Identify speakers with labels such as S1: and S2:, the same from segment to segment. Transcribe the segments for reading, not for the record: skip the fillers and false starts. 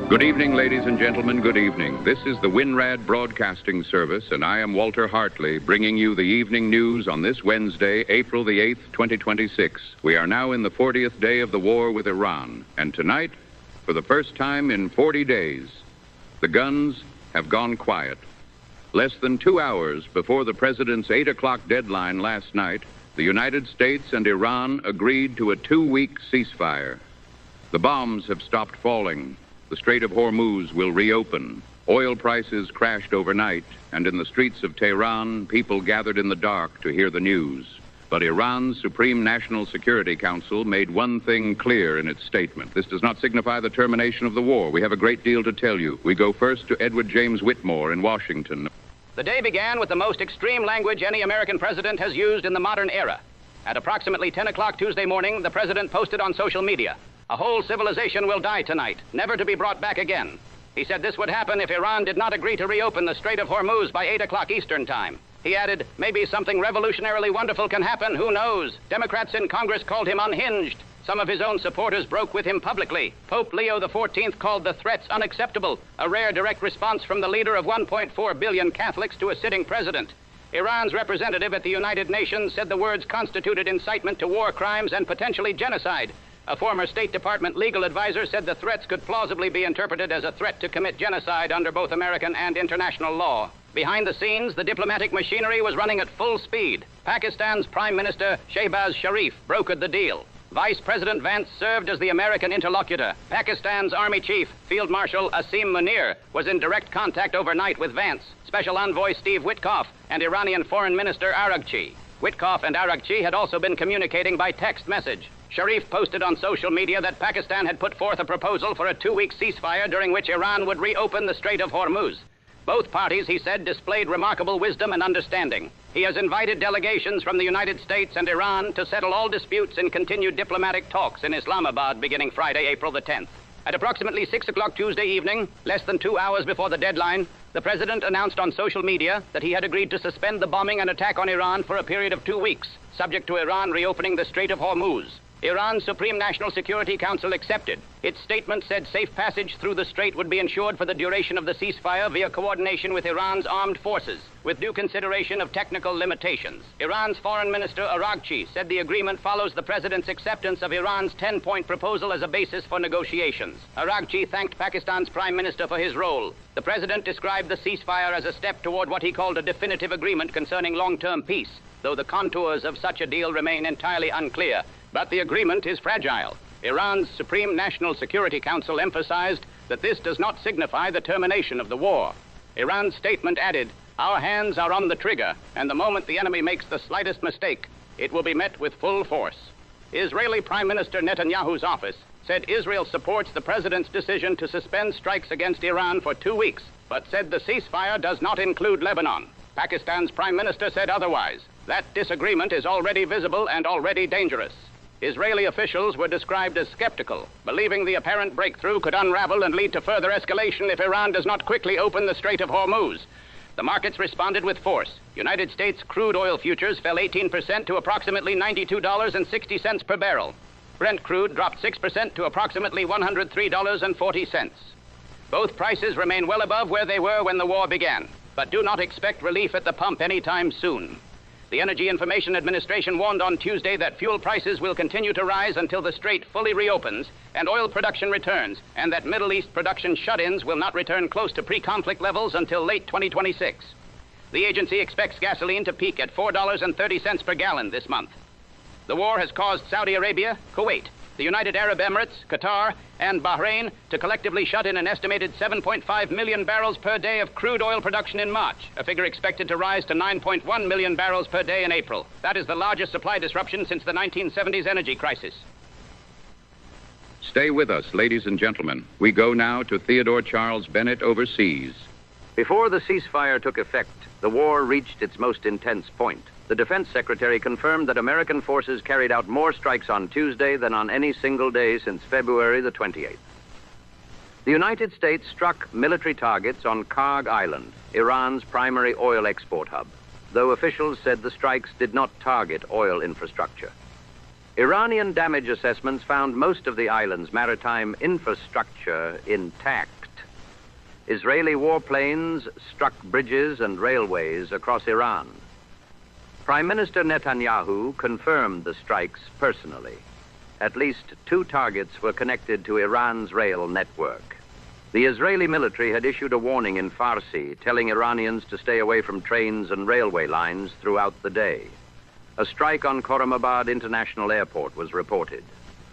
S1: Good evening, ladies and gentlemen, good evening. This is the WINRAD Broadcasting Service, and I am Walter Hartley, bringing you the evening news on this Wednesday, April the 8th, 2026. We are now in the 40th day of the war with Iran, and tonight, for the first time in 40 days, the guns have gone quiet. Less than 2 hours before the president's 8 o'clock deadline last night, the United States and Iran agreed to a 2-week ceasefire. The bombs have stopped falling. The Strait of Hormuz will reopen. Oil prices crashed overnight, and in the streets of Tehran, people gathered in the dark to hear the news. But Iran's Supreme National Security Council made one thing clear in its statement. This does not signify the termination of the war. We have a great deal to tell you. We go first to Edward James Whitmore in Washington.
S2: The day began with the most extreme language any American president has used in the modern era. At approximately 10 o'clock Tuesday morning, the president posted on social media, "A whole civilization will die tonight, never to be brought back again." He said this would happen if Iran did not agree to reopen the Strait of Hormuz by 8 o'clock Eastern time. He added, "Maybe something revolutionarily wonderful can happen, who knows?" Democrats in Congress called him unhinged. Some of his own supporters broke with him publicly. Pope Leo XIV called the threats unacceptable, a rare direct response from the leader of 1.4 billion Catholics to a sitting president. Iran's representative at the United Nations said the words constituted incitement to war crimes and potentially genocide. A former State Department legal advisor said the threats could plausibly be interpreted as a threat to commit genocide under both American and international law. Behind the scenes, the diplomatic machinery was running at full speed. Pakistan's Prime Minister Shehbaz Sharif brokered the deal. Vice President Vance served as the American interlocutor. Pakistan's Army Chief, Field Marshal Asim Munir, was in direct contact overnight with Vance, Special Envoy Steve Witkoff, and Iranian Foreign Minister Araghchi. Witkoff and Araghchi had also been communicating by text message. Sharif posted on social media that Pakistan had put forth a proposal for a 2-week ceasefire during which Iran would reopen the Strait of Hormuz. Both parties, he said, displayed remarkable wisdom and understanding. He has invited delegations from the United States and Iran to settle all disputes in continued diplomatic talks in Islamabad beginning Friday, April the 10th. At approximately 6 o'clock Tuesday evening, less than 2 hours before the deadline, the president announced on social media that he had agreed to suspend the bombing and attack on Iran for a period of 2 weeks, subject to Iran reopening the Strait of Hormuz. Iran's Supreme National Security Council accepted. Its statement said safe passage through the strait would be ensured for the duration of the ceasefire via coordination with Iran's armed forces, with due consideration of technical limitations. Iran's Foreign Minister Araghchi said the agreement follows the president's acceptance of Iran's 10-point proposal as a basis for negotiations. Araghchi thanked Pakistan's Prime Minister for his role. The president described the ceasefire as a step toward what he called a definitive agreement concerning long-term peace, though the contours of such a deal remain entirely unclear. But the agreement is fragile. Iran's Supreme National Security Council emphasized that this does not signify the termination of the war. Iran's statement added, "Our hands are on the trigger, and the moment the enemy makes the slightest mistake, it will be met with full force." Israeli Prime Minister Netanyahu's office said Israel supports the president's decision to suspend strikes against Iran for 2 weeks, but said the ceasefire does not include Lebanon. Pakistan's Prime Minister said otherwise. That disagreement is already visible and already dangerous. Israeli officials were described as skeptical, believing the apparent breakthrough could unravel and lead to further escalation if Iran does not quickly open the Strait of Hormuz. The markets responded with force. United States crude oil futures fell 18% to approximately $92.60 per barrel. Brent crude dropped 6% to approximately $103.40. Both prices remain well above where they were when the war began, but do not expect relief at the pump anytime soon. The Energy Information Administration warned on Tuesday that fuel prices will continue to rise until the strait fully reopens and oil production returns, and that Middle East production shut-ins will not return close to pre-conflict levels until late 2026. The agency expects gasoline to peak at $4.30 per gallon this month. The war has caused Saudi Arabia, Kuwait, the United Arab Emirates, Qatar, and Bahrain to collectively shut in an estimated 7.5 million barrels per day of crude oil production in March, a figure expected to rise to 9.1 million barrels per day in April. That is the largest supply disruption since the 1970s energy crisis.
S1: Stay with us, ladies and gentlemen. We go now to Theodore Charles Bennett overseas.
S3: Before the ceasefire took effect, the war reached its most intense point. The Defense Secretary confirmed that American forces carried out more strikes on Tuesday than on any single day since February the 28th. The United States struck military targets on Karg Island, Iran's primary oil export hub, though officials said the strikes did not target oil infrastructure. Iranian damage assessments found most of the island's maritime infrastructure intact. Israeli warplanes struck bridges and railways across Iran. Prime Minister Netanyahu confirmed the strikes personally. At least 2 targets were connected to Iran's rail network. The Israeli military had issued a warning in Farsi telling Iranians to stay away from trains and railway lines throughout the day. A strike on Khorramabad International Airport was reported.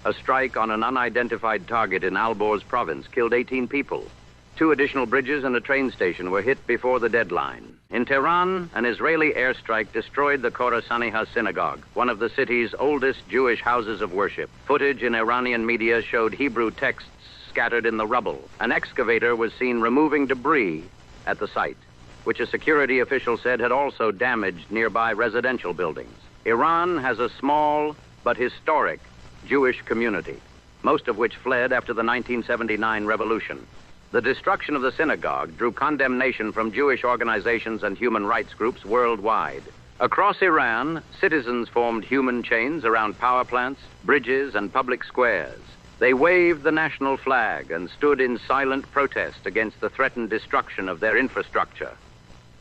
S3: A strike on an unidentified target in Alborz province killed 18 people. 2 additional bridges and a train station were hit before the deadline. In Tehran, an Israeli airstrike destroyed the Khorasaniha synagogue, one of the city's oldest Jewish houses of worship. Footage in Iranian media showed Hebrew texts scattered in the rubble. An excavator was seen removing debris at the site, which a security official said had also damaged nearby residential buildings. Iran has a small but historic Jewish community, most of which fled after the 1979 revolution. The destruction of the synagogue drew condemnation from Jewish organizations and human rights groups worldwide. Across Iran, citizens formed human chains around power plants, bridges, and public squares. They waved the national flag and stood in silent protest against the threatened destruction of their infrastructure.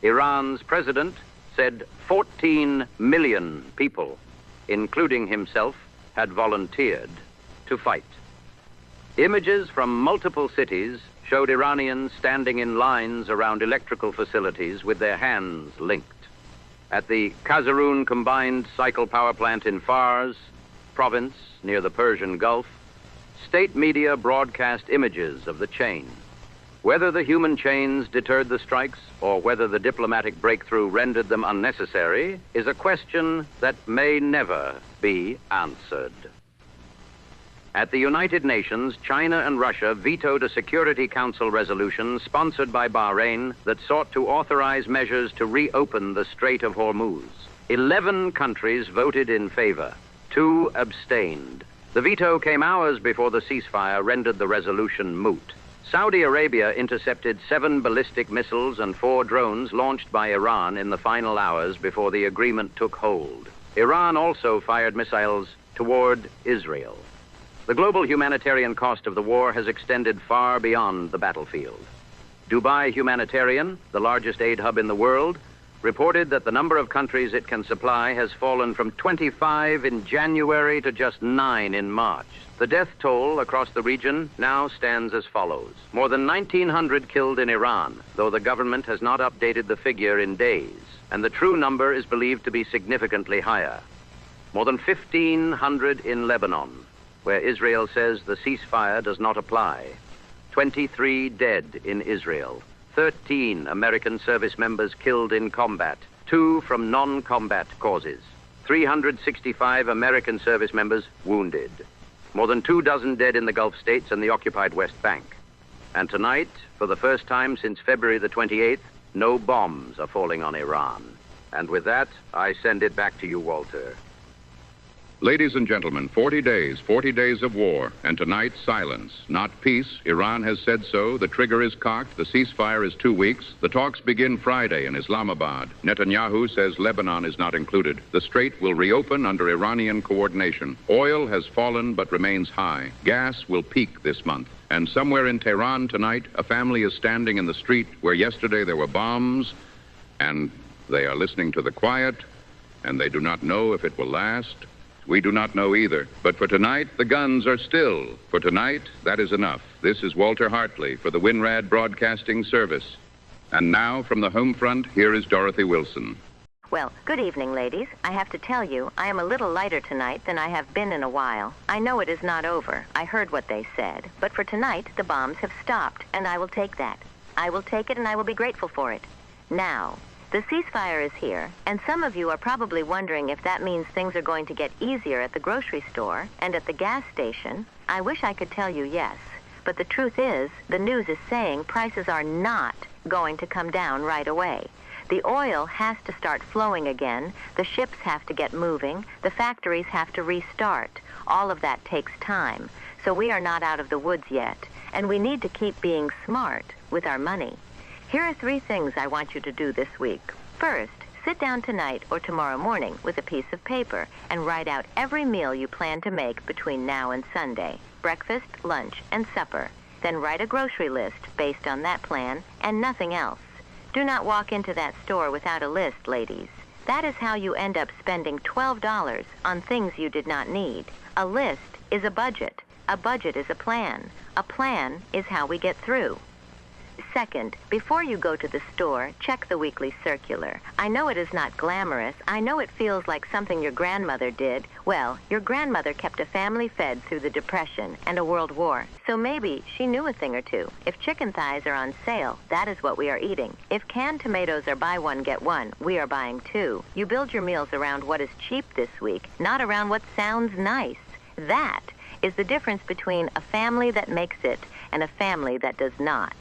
S3: Iran's president said 14 million people, including himself, had volunteered to fight. Images from multiple cities showed Iranians standing in lines around electrical facilities with their hands linked. At the Kazaroon Combined Cycle Power Plant in Fars province near the Persian Gulf, state media broadcast images of the chain. Whether the human chains deterred the strikes or whether the diplomatic breakthrough rendered them unnecessary is a question that may never be answered. At the United Nations, China and Russia vetoed a Security Council resolution sponsored by Bahrain that sought to authorize measures to reopen the Strait of Hormuz. 11 countries voted in favor. 2 abstained. The veto came hours before the ceasefire rendered the resolution moot. Saudi Arabia intercepted 7 ballistic missiles and 4 drones launched by Iran in the final hours before the agreement took hold. Iran also fired missiles toward Israel. The global humanitarian cost of the war has extended far beyond the battlefield. Dubai Humanitarian, the largest aid hub in the world, reported that the number of countries it can supply has fallen from 25 in January to just 9 in March. The death toll across the region now stands as follows. More than 1,900 killed in Iran, though the government has not updated the figure in days, and the true number is believed to be significantly higher. More than 1,500 in Lebanon, where Israel says the ceasefire does not apply. 23 dead in Israel. 13 American service members killed in combat, 2 from non-combat causes. 365 American service members wounded. More than 24 dead in the Gulf states and the occupied West Bank. And tonight, for the first time since February the 28th, no bombs are falling on Iran. And with that, I send it back to you, Walter.
S1: Ladies and gentlemen, 40 days of war, and tonight silence, not peace. Iran has said so. The trigger is cocked. The ceasefire is 2 weeks. The talks begin Friday in Islamabad. Netanyahu says Lebanon is not included. The strait will reopen under Iranian coordination. Oil has fallen but remains high. Gas will peak this month. And somewhere in Tehran tonight, a family is standing in the street where yesterday there were bombs, and they are listening to the quiet, and they do not know if it will last. We do not know either. But for tonight, the guns are still. For tonight, that is enough. This is Walter Hartley for the WinRad Broadcasting Service. And now, from the home front, here is Dorothy Wilson.
S4: Well, good evening, ladies. I have to tell you, I am a little lighter tonight than I have been in a while. I know it is not over. I heard what they said. But for tonight, the bombs have stopped, and I will take that. I will take it, and I will be grateful for it. Now, the ceasefire is here, and some of you are probably wondering if that means things are going to get easier at the grocery store and at the gas station. I wish I could tell you yes, but the truth is, the news is saying prices are not going to come down right away. The oil has to start flowing again, the ships have to get moving, the factories have to restart. All of that takes time, so we are not out of the woods yet, and we need to keep being smart with our money. Here are 3 things I want you to do this week. First, sit down tonight or tomorrow morning with a piece of paper and write out every meal you plan to make between now and Sunday, breakfast, lunch, and supper. Then write a grocery list based on that plan and nothing else. Do not walk into that store without a list, ladies. That is how you end up spending $12 on things you did not need. A list is a budget. A budget is a plan. A plan is how we get through. Second, before you go to the store, check the weekly circular. I know it is not glamorous. I know it feels like something your grandmother did. Well, your grandmother kept a family fed through the Depression and a World War, so maybe she knew a thing or two. If chicken thighs are on sale, that is what we are eating. If canned tomatoes are buy one, get one, we are buying two. You build your meals around what is cheap this week, not around what sounds nice. That is the difference between a family that makes it and a family that does not.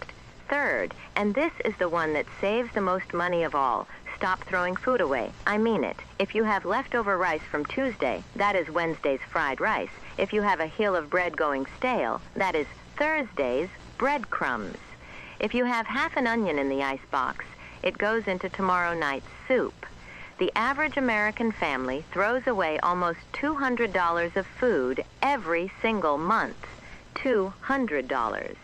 S4: Third, and this is the one that saves the most money of all, stop throwing food away. I mean it. If you have leftover rice from Tuesday, that is Wednesday's fried rice. If you have a hill of bread going stale, that is Thursday's breadcrumbs. If you have half an onion in the icebox, it goes into tomorrow night's soup. The average American family throws away almost $200 of food every single month. $200.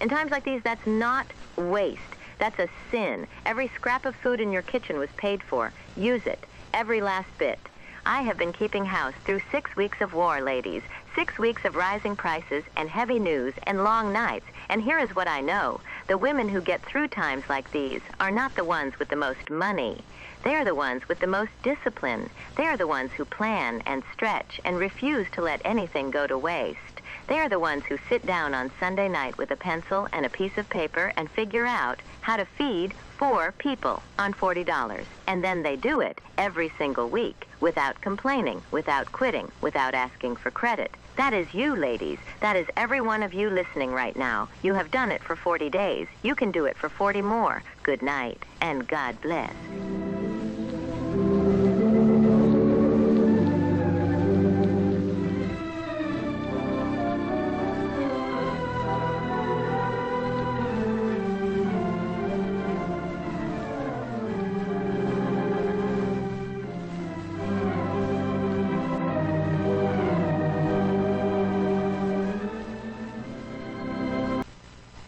S4: In times like these, that's not waste. That's a sin. Every scrap of food in your kitchen was paid for. Use it. Every last bit. I have been keeping house through 6 weeks of war, ladies. 6 weeks of rising prices and heavy news and long nights. And here is what I know. The women who get through times like these are not the ones with the most money. They are the ones with the most discipline. They are the ones who plan and stretch and refuse to let anything go to waste. They are the ones who sit down on Sunday night with a pencil and a piece of paper and figure out how to feed 4 people on $40. And then they do it every single week without complaining, without quitting, without asking for credit. That is you, ladies. That is every one of you listening right now. You have done it for 40 days. You can do it for 40 more. Good night, and God bless.